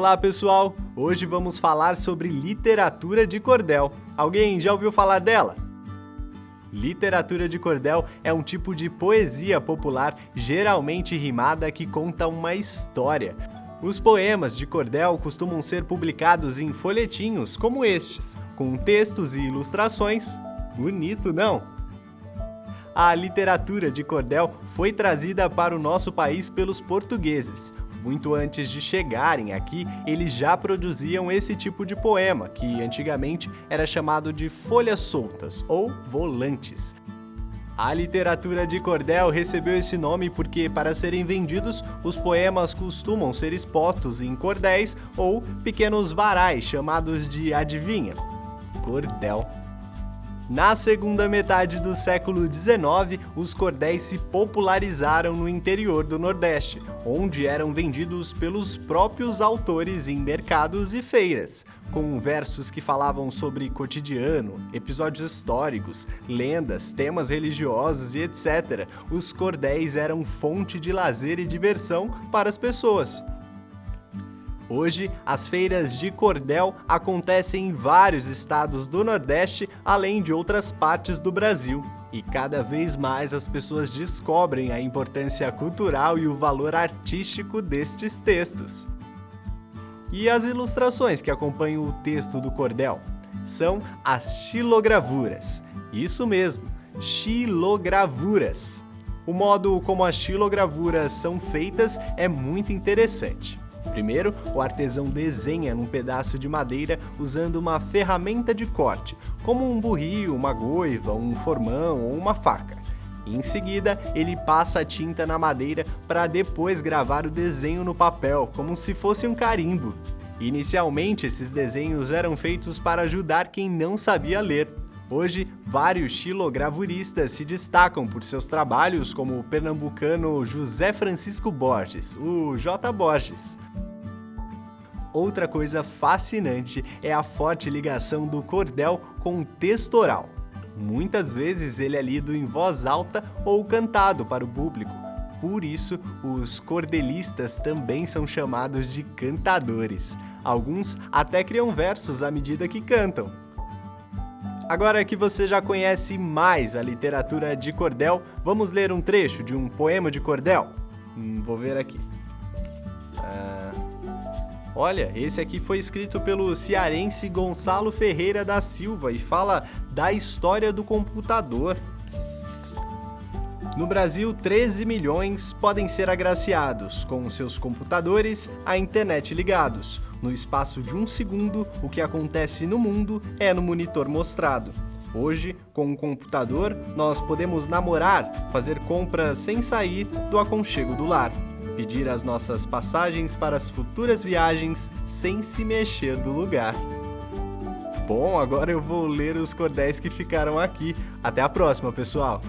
Olá pessoal, hoje vamos falar sobre literatura de cordel. Alguém já ouviu falar dela? Literatura de cordel é um tipo de poesia popular geralmente rimada que conta uma história. Os poemas de cordel costumam ser publicados em folhetinhos como estes, com textos e ilustrações. Bonito, não? A literatura de cordel foi trazida para o nosso país pelos portugueses. Muito antes de chegarem aqui, eles já produziam esse tipo de poema, que antigamente era chamado de folhas soltas ou volantes. A literatura de cordel recebeu esse nome porque, para serem vendidos, os poemas costumam ser expostos em cordéis ou pequenos varais chamados de, adivinha? Cordel. Na segunda metade do século XIX, os cordéis se popularizaram no interior do Nordeste, onde eram vendidos pelos próprios autores em mercados e feiras, com versos que falavam sobre cotidiano, episódios históricos, lendas, temas religiosos e etc. Os cordéis eram fonte de lazer e diversão para as pessoas. Hoje, as feiras de cordel acontecem em vários estados do Nordeste, além de outras partes do Brasil. E cada vez mais as pessoas descobrem a importância cultural e o valor artístico destes textos. E as ilustrações que acompanham o texto do cordel? São as xilogravuras. Isso mesmo, xilogravuras. O modo como as xilogravuras são feitas é muito interessante. Primeiro, o artesão desenha num pedaço de madeira usando uma ferramenta de corte, como um burril, uma goiva, um formão ou uma faca. Em seguida, ele passa a tinta na madeira para depois gravar o desenho no papel, como se fosse um carimbo. Inicialmente, esses desenhos eram feitos para ajudar quem não sabia ler. Hoje, vários xilogravuristas se destacam por seus trabalhos, como o pernambucano José Francisco Borges, o J. Borges. Outra coisa fascinante é a forte ligação do cordel com o texto oral. Muitas vezes ele é lido em voz alta ou cantado para o público. Por isso, os cordelistas também são chamados de cantadores. Alguns até criam versos à medida que cantam. Agora que você já conhece mais a literatura de cordel, vamos ler um trecho de um poema de cordel? Vou ver aqui. Olha, esse aqui foi escrito pelo cearense Gonçalo Ferreira da Silva e fala da história do computador. No Brasil, 13 milhões podem ser agraciados com seus computadores à internet ligados. No espaço de um segundo, o que acontece no mundo é no monitor mostrado. Hoje, com o computador, nós podemos namorar, fazer compras sem sair do aconchego do lar, pedir as nossas passagens para as futuras viagens sem se mexer do lugar. Bom, agora eu vou ler os cordéis que ficaram aqui. Até a próxima, pessoal!